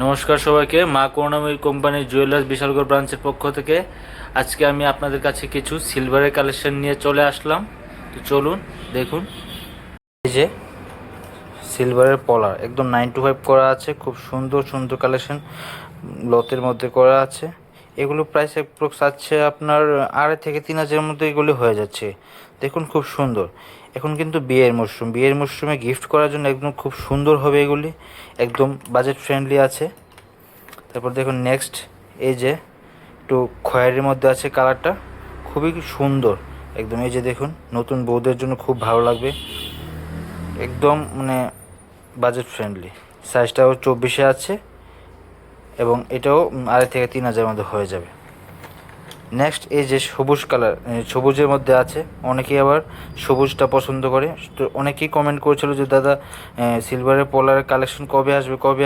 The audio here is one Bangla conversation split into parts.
নমস্কার সবাইকে, মা করুণাময়ী কোম্পানির জুয়েলার্স বিশালগড় ব্রাঞ্চের পক্ষ থেকে আজকে আমি আপনাদের কাছে কিছু সিলভারের কালেকশন নিয়ে চলে আসলাম। তো চলুন দেখুন। এই যে সিলভারের পলার একদম 9 to 5 করা আছে, খুব সুন্দর সুন্দর কালেকশন লতের মধ্যে করা আছে। এগুলো প্রাইস অ্যাপ্রক্স আছে আপনার 2,500 থেকে 3,000-এর মধ্যে এগুলো হয়ে যাচ্ছে। দেখুন খুব সুন্দর। এখন কিন্তু বিয়ের মরশুমে গিফট করার জন্য একদম খুব সুন্দর হবে এগুলি, একদম বাজেট ফ্রেন্ডলি আছে। তারপর দেখুন নেক্সট, এই যে একটু খয়েরির মধ্যে আছে কালারটা, খুবই সুন্দর একদম। এই যে দেখুন, নতুন বউদের জন্য খুব ভালো লাগবে, একদম মানে বাজেট ফ্রেন্ডলি। সাইজটাও 24-এ আছে এবং এটাও 2,500-থেকে 3,000-এর মধ্যে হয়ে যাবে। নেক্সট, এই যে সবুজ কালার, সবুজের মধ্যে আছে। অনেকেই আবার সবুজটা পছন্দ করে, তো অনেকেই কমেন্ট করেছিল যে দাদা সিলভারের পলারের কালেকশন কবে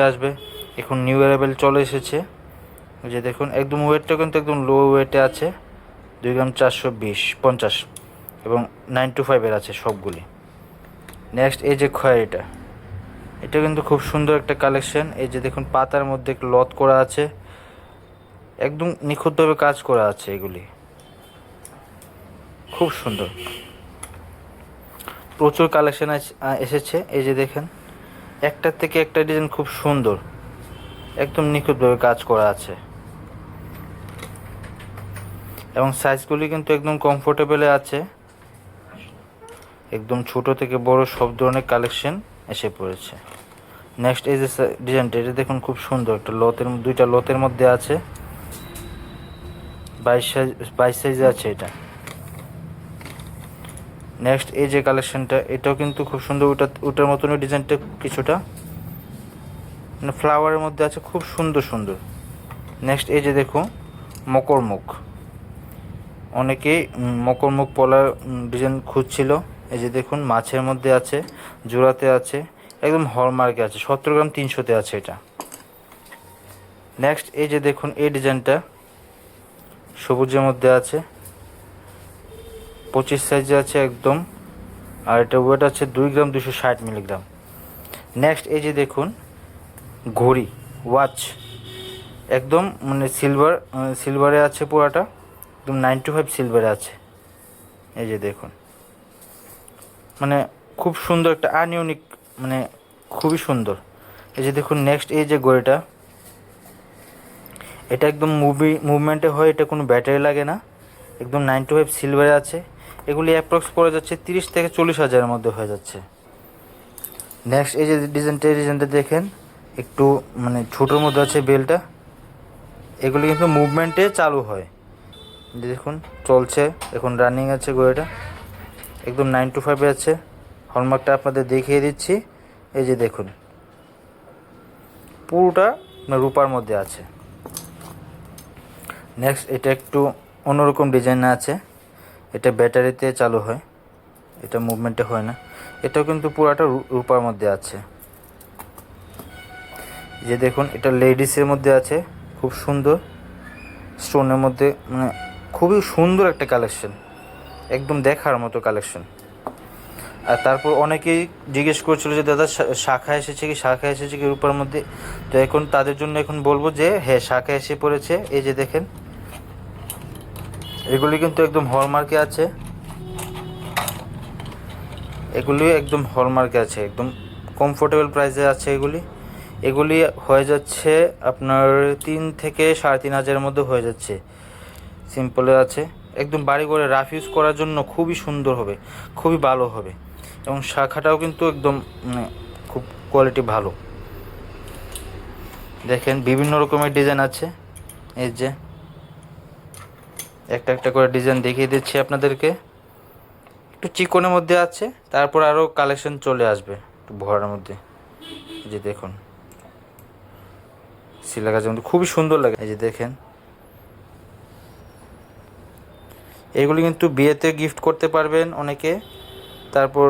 আসবে। এখন নিউ অ্যারাইভেল চলে এসেছে। এই যে দেখুন, একদম ওয়েটটা কিন্তু একদম লো ওয়েটে আছে, 2 গ্রাম 450 এবং 9 to 5-এর আছে সবগুলি। নেক্সট, এই যে খয়েরিটা, এটা কিন্তু খুব সুন্দর একটা কালেকশন। এই যে দেখুন, পাতার মধ্যে একটু লত করা আছে, একদম নিখুঁতভাবে কাজ করা আছে, এগুলি খুব সুন্দর। প্রচুর কালেকশন এসেছে। এই যে দেখেন, একটার থেকে একটা ডিজাইন খুব সুন্দর, একদম নিখুঁতভাবে কাজ করা আছে এবং সাইজগুলি কিন্তু একদম কমফোর্টেবলে আছে। একদম ছোট থেকে বড় সব ধরনের কালেকশন এসে পড়েছে। নেক্সট, এই যে ডিজাইনটা, এটা দেখুন খুব সুন্দর, একটা দুইটা লতের মধ্যে আছে, 22 সাইজে আছে এটা। নেক্সট, এই যে কালেকশনটা, এটাও কিন্তু খুব সুন্দর, ওটার মতনই ডিজাইনটা কিছুটা মানে ফ্লাওয়ারের মধ্যে আছে, খুব সুন্দর সুন্দর। নেক্সট, এই যে দেখুন মকরমুখ, অনেকেই মকরমুখ পলার ডিজাইন খুঁজছিল। এই যে দেখুন, মাছের মধ্যে আছে, জোড়াতে আছে, একদম হলমার্কে আছে, 17 গ্রাম 300-তে আছে এটা। নেক্সট, এই যে দেখুন এই ডিজাইনটা সবুজের মধ্যে আছে, 25 সাইজে আছে একদম, আর এটা ওয়েট আছে 2 গ্রাম 260 মিলিগ্রাম। নেক্সট, এই যে দেখুন ঘড়ি ওয়াচ, একদম মানে সিলভারে আছে পুরাটা, একদম 9 to 5 সিলভারে আছে। এই যে দেখুন, মানে খুব সুন্দর একটা আনইউনিক, মানে খুবই সুন্দর। এই যে দেখুন নেক্সট, এই যে ঘড়িটা, এটা একদম মুভমেন্টে হয়, এটা কোনো ব্যাটারি লাগে না, একদম 9 to 5 সিলভারে আছে। এগুলি অ্যাপ্রক্স পড়ে যাচ্ছে 30 থেকে 40 হাজারের মধ্যে হয়ে যাচ্ছে। নেক্সট, এই যে ডিজাইনটা দেখেন, একটু মানে ছোটোর মধ্যে আছে বেলটা, এগুলি কিন্তু মুভমেন্টে চালু হয়। দেখুন চলছে, এখন রানিং আছে ঘড়িটা, একদম 9 to 5-এ আছে। হলমার্কটা আপনাদের দেখিয়ে দিচ্ছি। এই যে দেখুন, পুরোটা রূপার মধ্যে আছে। নেক্সট, এটা একটু অন্যরকম ডিজাইন আছে, এটা ব্যাটারিতে চালু হয়, এটা মুভমেন্টে হয় না। এটাও কিন্তু পুরাটা রূপার মধ্যে আছে। যে দেখুন, এটা লেডিসের মধ্যে আছে, খুব সুন্দর স্টোনের মধ্যে, মানে খুবই সুন্দর একটা কালেকশন, একদম দেখার মতো কালেকশন। আর তারপর অনেকেই জিজ্ঞেস করছিল যে দাদা শাখা এসেছে কি রূপার মধ্যে। তো এখন তাদের জন্য এখন বলবো যে হ্যাঁ, শাখা এসে পড়েছে। এই যে দেখেন, এগুলি কিন্তু একদম হলমার্কে আছে, একদম কমফোর্টেবল প্রাইসে আছে এগুলি হয়ে যাচ্ছে আপনার 3 থেকে 3,500-এর মধ্যে হয়ে যাচ্ছে। সিম্পলে আছে, একদম বাড়ি করে রাফ ইউজ করার জন্য খুবই সুন্দর হবে, খুবই ভালো হবে এবং শাখাটাও কিন্তু একদম মানে খুব কোয়ালিটি ভালো। দেখেন বিভিন্ন রকমের ডিজাইন আছে, এই যে একটা একটা করে ডিজাইন দেখিয়ে দিচ্ছি আপনাদেরকে। একটু চিকনের মধ্যে আছে, তারপর আরও কালেকশন চলে আসবে একটু ভরার মধ্যে। এই যে দেখুন, সিলা গাছের মধ্যে খুবই সুন্দর লাগে। এই যে দেখেন, এগুলি কিন্তু বিয়েতে গিফট করতে পারবেন অনেকে, তারপর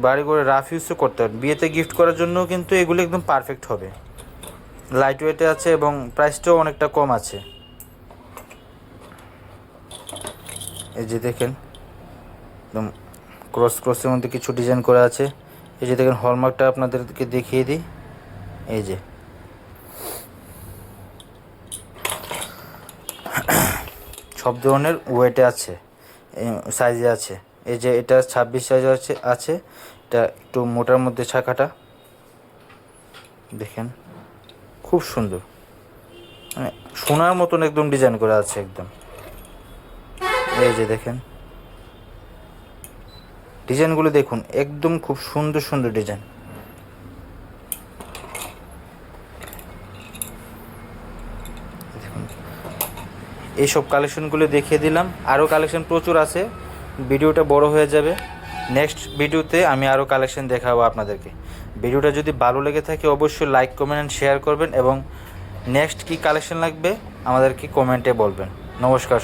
বাড়ি করে রাফ ইউজও করতে পারবেন। বিয়েতে গিফট করার জন্য কিন্তু এগুলি একদম পারফেক্ট হবে, লাইট ওয়েটে আছে এবং প্রাইসটাও অনেকটা কম আছে। এই যে দেখেন, একদম ক্রসের মধ্যে কিছু ডিজাইন করা আছে। এই যে দেখেন, হলমার্কটা আপনাদেরকে দেখিয়ে দিই। এই যে সব ধরনের ওয়েটে আছে, সাইজে আছে। এই যে এটা 26 সাইজ আছে। এটা একটু মোটার মধ্যে শাখাটা দেখেন, খুব সুন্দর, মানে সোনার মতন একদম ডিজাইন করা আছে একদম। এই যে দেখেন ডিজাইনগুলো দেখুন, একদম খুব সুন্দর সুন্দর ডিজাইন। দেখুন এইসব কালেকশনগুলো দেখিয়ে দিলাম, আরও কালেকশন প্রচুর আছে, ভিডিওটা বড় হয়ে যাবে। নেক্সট ভিডিওতে আমি আরও কালেকশন দেখাবো আপনাদেরকে। ভিডিওটা যদি ভালো লেগে থাকে অবশ্যই লাইক কমেন্ট অ্যান্ড শেয়ার করবেন, এবং নেক্সট কী কালেকশন লাগবে আমাদেরকে কমেন্টে বলবেন। নমস্কার।